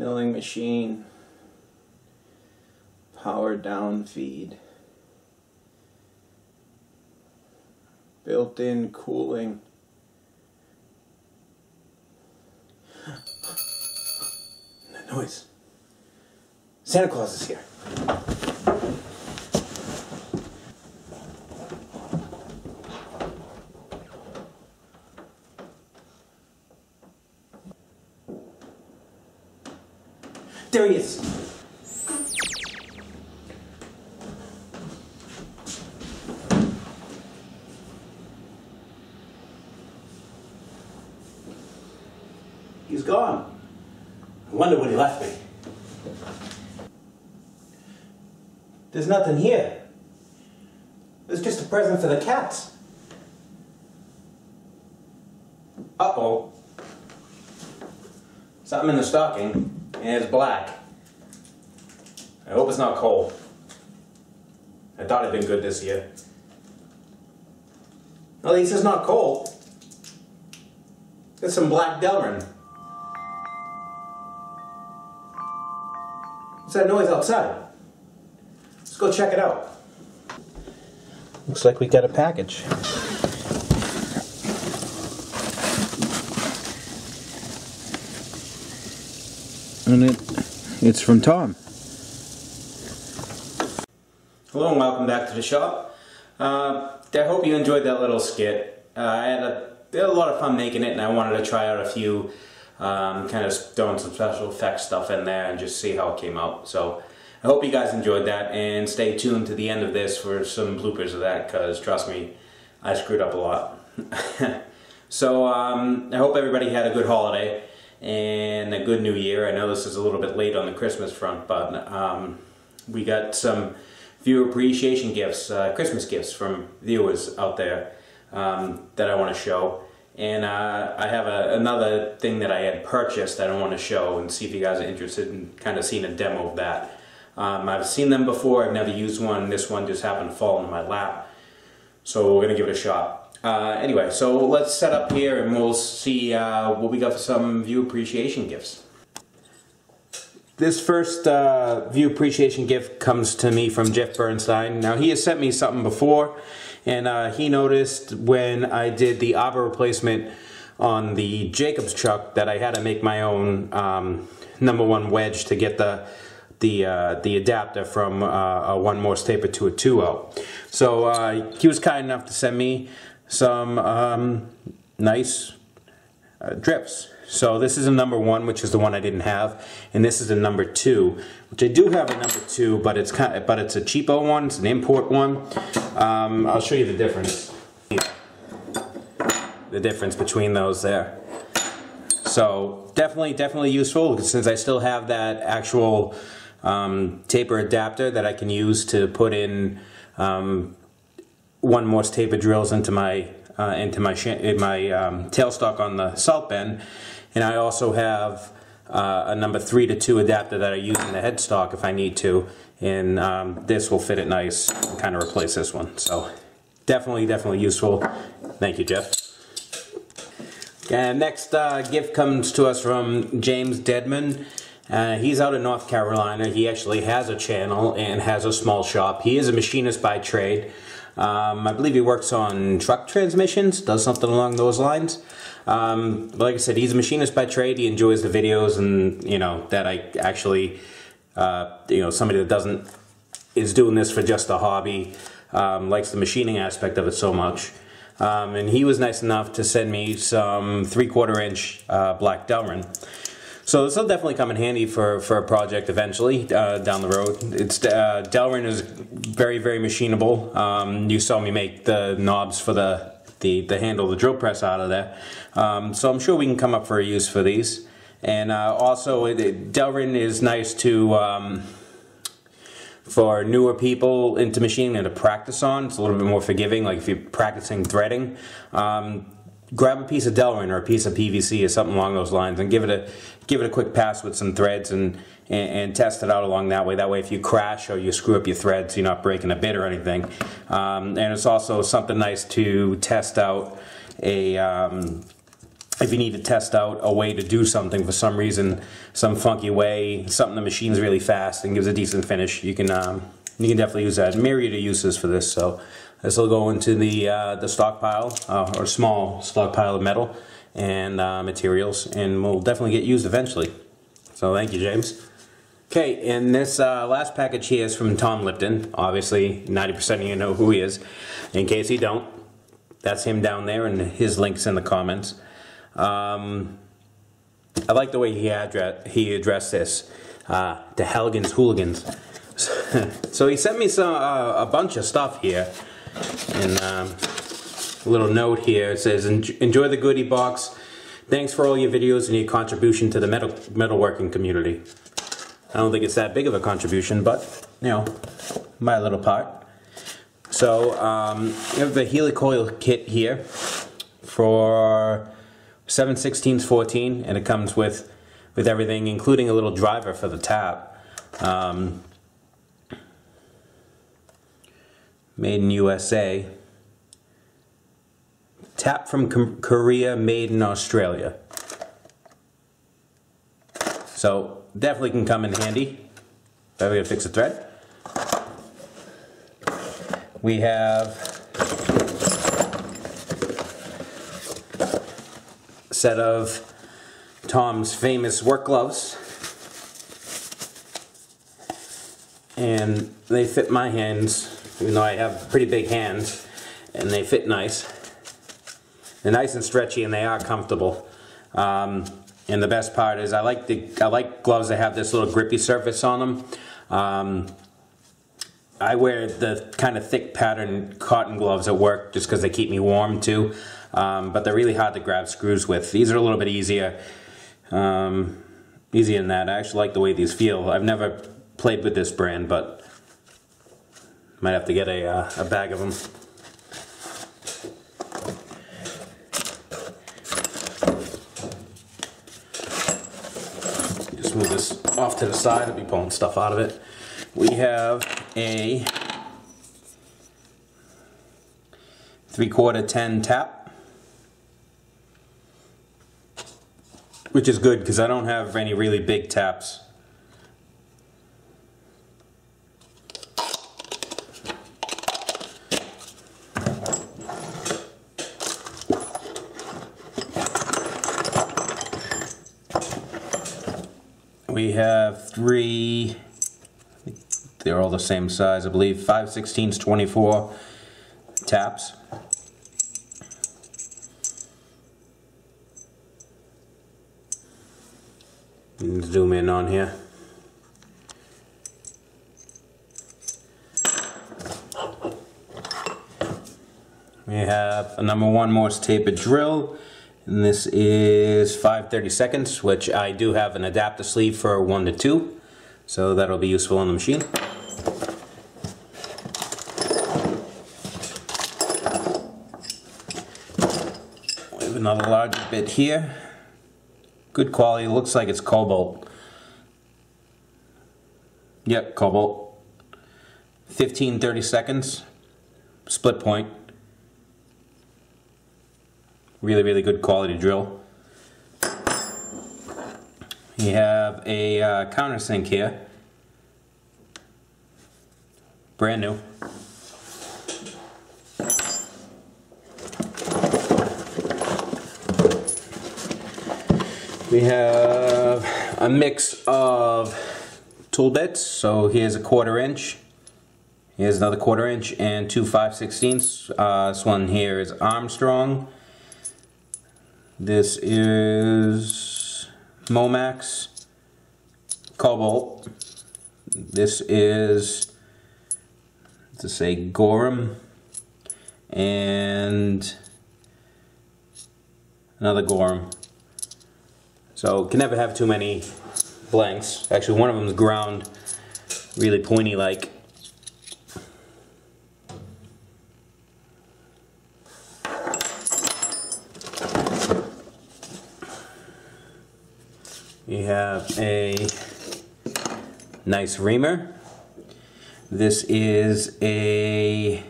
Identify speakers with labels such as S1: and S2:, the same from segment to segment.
S1: milling machine, power down feed, built-in cooling. That noise. Santa Claus is here. There he is. He's gone. I wonder what he left me. There's nothing here. There's just a present for the cats. Uh-oh. Something in the stocking. And it's black. I hope it's not cold. I thought it'd been good this year. At least it's not cold. There's some black Delrin. What's that noise outside? Let's go check it out. Looks like we got a package. And it's from Tom. Hello and welcome back to the shop. I hope you enjoyed that little skit. I had a lot of fun making it, and I wanted to try out a few, kind of throwing some special effects stuff in there and just see how it came out. So I hope you guys enjoyed that, and stay tuned to the end of this for some bloopers of that, because trust me, I screwed up a lot. So I hope everybody had a good holiday and a good new year. I know this is a little bit late on the Christmas front, but we got some viewer appreciation gifts, Christmas gifts from viewers out there that I want to show. And I have another thing that I had purchased that I want to show and see if you guys are interested in kind of seeing a demo of that. I've seen them before, I've never used one. This one just happened to fall into my lap, so we're going to give it a shot. Anyway, so let's set up here and we'll see what we got for some view appreciation gifts. This first view appreciation gift comes to me from Jeff Bernstein. Now, he has sent me something before, and he noticed when I did the arbor replacement on the Jacobs truck that I had to make my own #1 wedge to get the adapter from a 1 Morse taper to a 2/0. So he was kind enough to send me some nice drifts. So this is a #1, which is the one I didn't have, and this is a #2, which I do have a #2, but it's a cheapo one. It's an import one. I'll show you the difference. The difference between those there. So definitely useful, since I still have that actual taper adapter that I can use to put in 1 Morse taper drills into my tailstock on the salt bin, and I also have a #3 to 2 adapter that I use in the headstock if I need to, and this will fit it nice and kind of replace this one. So definitely useful. Thank you, Jeff. And next gift comes to us from James Deadman. He's out in North Carolina. He actually has a channel and has a small shop. He is a machinist by trade. I believe he works on truck transmissions, does something along those lines. Like I said, he's a machinist by trade. He enjoys the videos, and that I actually, somebody that is doing this for just a hobby, likes the machining aspect of it so much. And he was nice enough to send me some 3/4 inch black Delrin. So this will definitely come in handy for a project eventually down the road. Delrin is very machinable. You saw me make the knobs for the handle of the drill press out of there. So I'm sure we can come up for a use for these. And also, Delrin is nice to for newer people into machining and to practice on. It's a little bit more forgiving, like if you're practicing threading. Grab a piece of Delrin or a piece of PVC or something along those lines and give it a quick pass with some threads and test it out along that way. That way if you crash or you screw up your threads, you're not breaking a bit or anything. And it's also something nice to test out a if you need to test out a way to do something for some reason, some funky way, something the machine's really fast and gives a decent finish, you can definitely use that. Myriad of uses for this. So this will go into the stockpile, or small stockpile of metal and materials, and will definitely get used eventually. So thank you, James. Okay, and this last package here is from Tom Lipton. Obviously, 90% of you know who he is. In case you don't, that's him down there, and his link's in the comments. I like the way he addressed this, to Halligan's hooligans. So he sent me a bunch of stuff here, and a little note here. It says, "Enjoy the goodie box. Thanks for all your videos and your contribution to the metalworking community." I don't think it's that big of a contribution, but you know, my little part. So you have the helicoil kit here for 7/16 and it comes with everything, including a little driver for the tap. Made in USA. Tap from Korea, made in Australia. So definitely can come in handy. Better way to fix a thread. We have a set of Tom's famous work gloves, and they fit my hands, even though I have pretty big hands, and they fit nice. They're nice and stretchy, and they are comfortable. And the best part is I like gloves that have this little grippy surface on them. I wear the kind of thick pattern cotton gloves at work just because they keep me warm too, but they're really hard to grab screws with. These are a little bit easier than that. I actually like the way these feel. I've never played with this brand, but might have to get a bag of them. Just move this off to the side. I'll be pulling stuff out of it. We have a 3/4 10 tap, which is good because I don't have any really big taps. We have three, they're all the same size, I believe, 5/16 24 taps. Zoom in on here. We have a number 1 Morse tapered drill, and this is 5/32, which I do have an adapter sleeve for 1 to 2, so that'll be useful on the machine. We have another larger bit here. Good quality, looks like it's cobalt. Yep, cobalt. 15/32, split point. Really, really good quality drill. You have a countersink here. Brand new. We have a mix of tool bits. So here's a 1/4 inch. Here's another 1/4 inch and 2 5/16. This one here is Armstrong. This is Momax Cobalt. This is, to say, Gorham, and another Gorham. So can never have too many blanks. Actually, one of them is ground, really pointy like. You have a nice reamer. This is a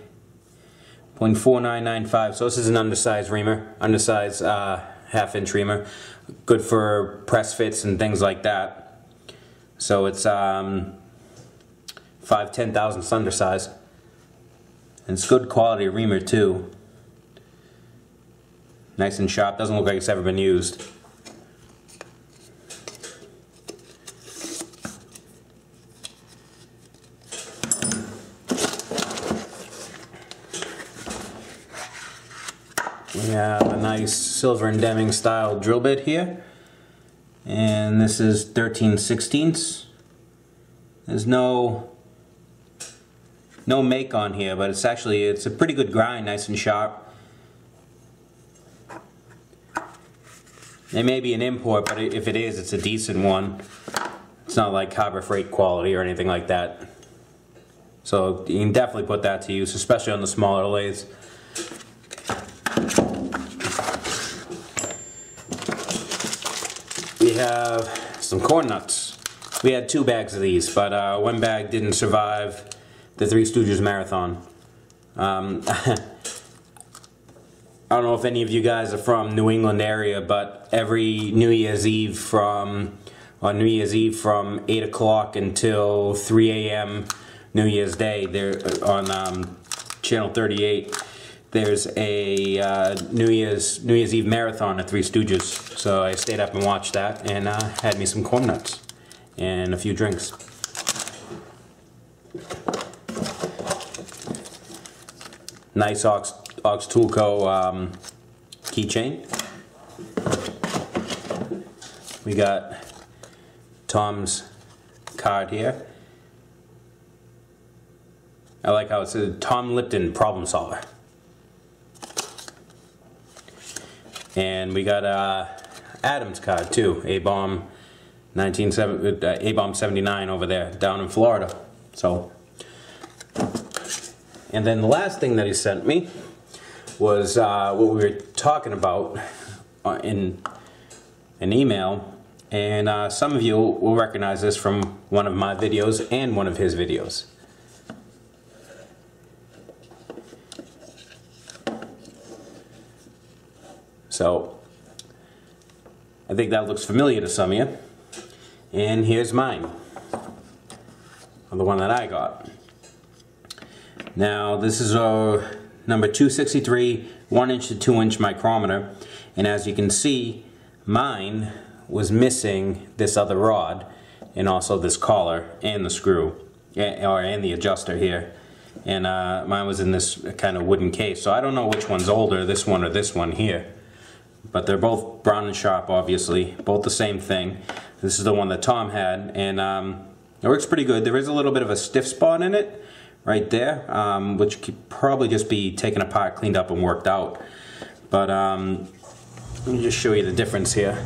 S1: .4995, so this is an undersized reamer, undersized half-inch reamer, good for press fits and things like that. So it's 5/10 thousandths undersize, and it's good quality reamer too. Nice and sharp, doesn't look like it's ever been used. We have a nice silver and Deming style drill bit here, and this is 13/16. There's no make on here, but it's a pretty good grind, nice and sharp. It may be an import, but if it is, it's a decent one. It's not like Harbor Freight quality or anything like that. So you can definitely put that to use, especially on the smaller lathes. We have some corn nuts. We had 2 bags of these, but one bag didn't survive the Three Stooges marathon. I don't know if any of you guys are from New England area, but every New Year's Eve from 8 o'clock until 3 a.m. New Year's Day, there on Channel 38, there's a New Year's Eve marathon at Three Stooges. So I stayed up and watched that, and had me some corn nuts and a few drinks. Nice Ox Tool Co. keychain. We got Tom's card here. I like how it says Tom Lipton Problem Solver. And we got Adam's card too, A-Bomb 79 over there down in Florida. So, and then the last thing that he sent me was what we were talking about in an email, and some of you will recognize this from one of my videos and one of his videos. So I think that looks familiar to some of you, and here's mine, the one that I got. Now this is a number 263 1-inch to 2-inch micrometer, and as you can see, mine was missing this other rod and also this collar and the screw and the adjuster here, and mine was in this kind of wooden case. So I don't know which one's older, this one or this one here, but they're both brown and sharp, obviously, both the same thing. This is the one that Tom had, and it works pretty good. There is a little bit of a stiff spot in it right there, which could probably just be taken apart, cleaned up, and worked out. But let me just show you the difference here.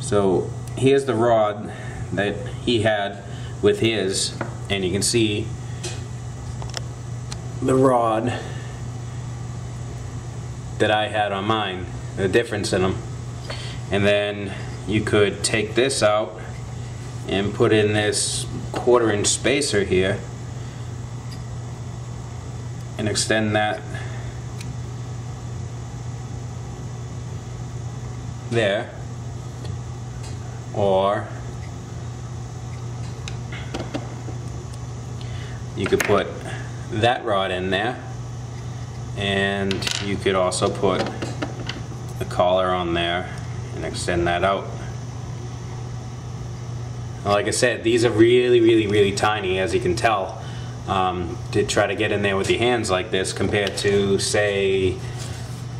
S1: So here's the rod that he had with his, and you can see the rod that I had on mine, the difference in them. And then you could take this out and put in this 1/4-inch spacer here and extend that there, or you could put that rod in there, and you could also put the collar on there and extend that out. Like I said, these are really tiny, as you can tell, to try to get in there with your hands like this, compared to, say,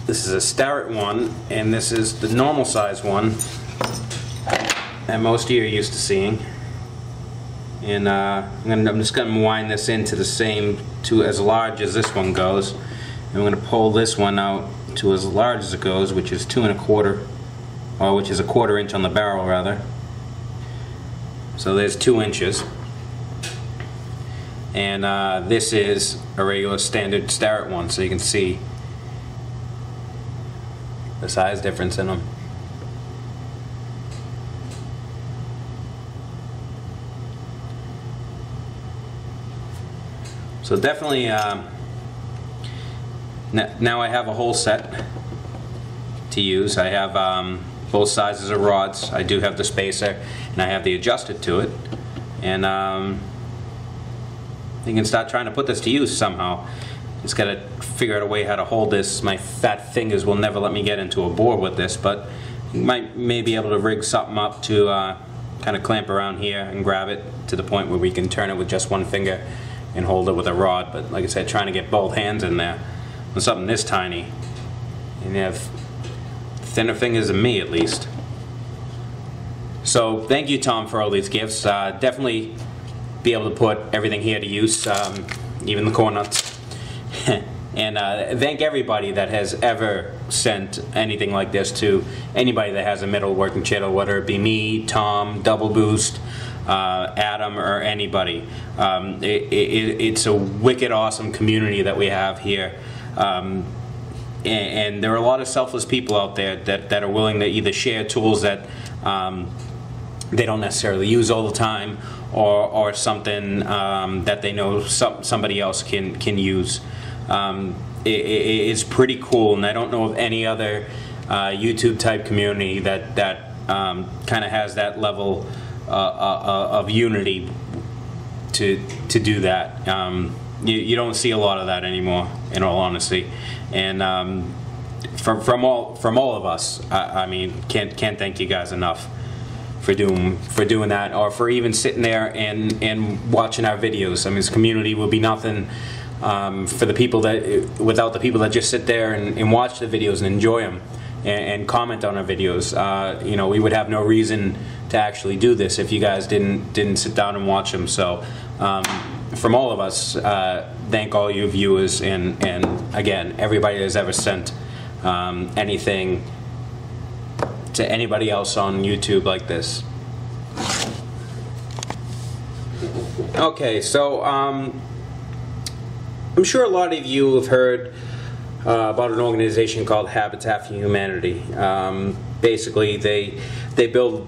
S1: this is a Starrett one and this is the normal size one that most of you are used to seeing. And I'm just going to wind this into the same, to as large as this one goes. And I'm going to pull this one out to as large as it goes, which is 2 1/4, or which is a 1/4 inch on the barrel rather. So there's 2 inches. And this is a regular standard Starrett one, so you can see the size difference in them. So definitely, now I have a whole set, to use. I have both sizes of rods. I do have the spacer, and I have the adjusted to it, and you can start trying to put this to use somehow. Just gotta figure out a way how to hold this. My fat fingers will never let me get into a bore with this, but you may be able to rig something up to kind of clamp around here and grab it to the point where we can turn it with just one finger and hold it with a rod. But like I said, trying to get both hands in there on something this tiny, and you have thinner fingers than me at least. So thank you, Tom, for all these gifts. Definitely be able to put everything here to use, even the corn nuts. And thank everybody that has ever sent anything like this to anybody that has a middle working channel, whether it be me, Tom, Double Boost, Adam, or anybody. It's a wicked awesome community that we have here. And there are a lot of selfless people out there that are willing to either share tools that they don't necessarily use all the time, or something that they know somebody else can use. It's pretty cool, and I don't know of any other YouTube type community that kind of has that level of unity to do that. You don't see a lot of that anymore, in all honesty, and from all of us, I mean, can't thank you guys enough for doing that, or for even sitting there and watching our videos. I mean, this community would be nothing for the people without the people that just sit there and watch the videos and enjoy them and comment on our videos. You know, we would have no reason to actually do this if you guys didn't sit down and watch them. So from all of us, thank all you viewers, and again, everybody that's ever sent anything to anybody else on YouTube like this. Okay, so I'm sure a lot of you have heard about an organization called Habitat for Humanity. Basically, they build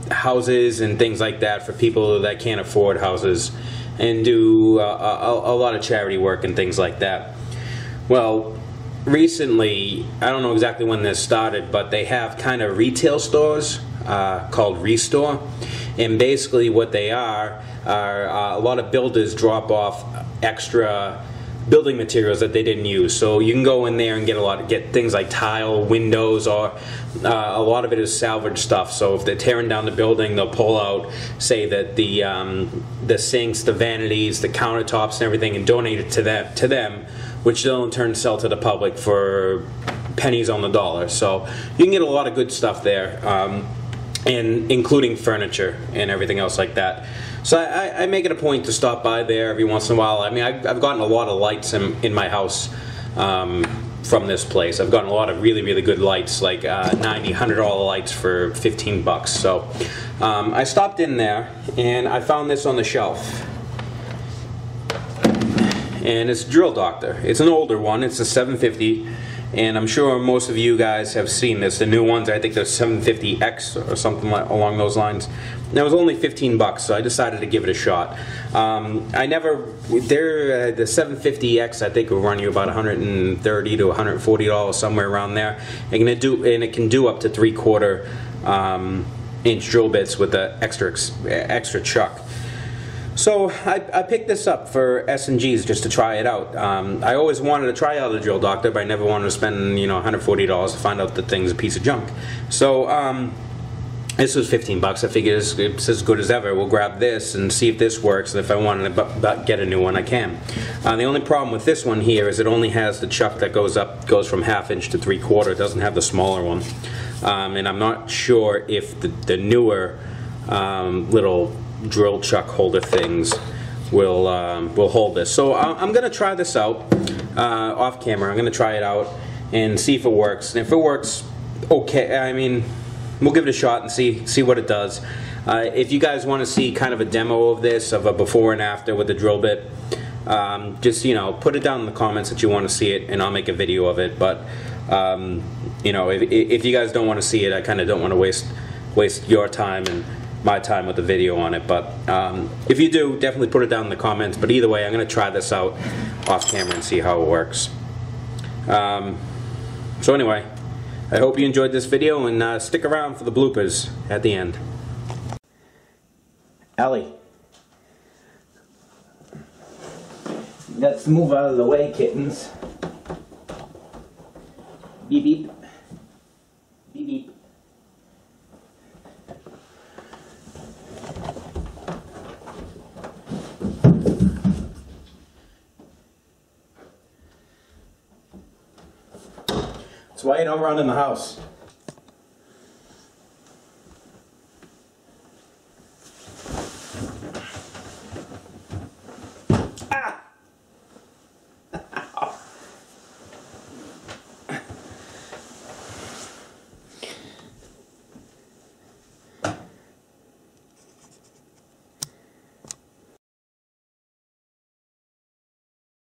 S1: houses and things like that for people that can't afford houses, and do a lot of charity work and things like that. Well, recently, I don't know exactly when this started, but they have kind of retail stores called Restore, and basically what they are a lot of builders drop off extra building materials that they didn't use. So you can go in there and get things like tile, windows, or a lot of it is salvage stuff. So if they're tearing down the building, they'll pull out, say that the sinks, the vanities, the countertops, and everything, and donate it to them, which they'll in turn sell to the public for pennies on the dollar. So you can get a lot of good stuff there, and including furniture and everything else like that. So I make it a point to stop by there every once in a while. I mean, I've gotten a lot of lights in my house from this place. I've gotten a lot of really, really good lights, like $90, $100 lights for 15 bucks. So I stopped in there and I found this on the shelf. And it's Drill Doctor. It's an older one. It's a 750, and I'm sure most of you guys have seen this. The new ones, I think they're 750X or something along those lines. And it was only 15 bucks, so I decided to give it a shot. The 750X, I think, will run you about $130 to $140, somewhere around there. And it can do up to 3/4 inch drill bits with the extra chuck. So I picked this up for S&Gs just to try it out. I always wanted to try out the Drill Doctor, but I never wanted to spend $140 to find out the thing's a piece of junk. So this was 15 bucks. I figured it's as good as ever. We'll grab this and see if this works, and if I wanted to get a new one, I can. The only problem with this one here is it only has the chuck that goes from 1/2 inch to 3/4. It doesn't have the smaller one, and I'm not sure if the newer little drill chuck holder things will hold this. So I'm gonna try this out off camera. I'm gonna try it out and see if it works. And if it works, okay, I mean, we'll give it a shot and see what it does. If you guys want to see kind of a demo of this, of a before and after with the drill bit, just put it down in the comments that you want to see it, and I'll make a video of it. But if you guys don't want to see it, I kind of don't want to waste your time and my time with the video on it. But if you do, definitely put it down in the comments. But either way, I'm going to try this out off camera and see how it works. So anyway, I hope you enjoyed this video, and stick around for the bloopers at the end. Ellie, let's move out of the way, kittens. Beep beep. Beep beep. That's why you don't run in the house.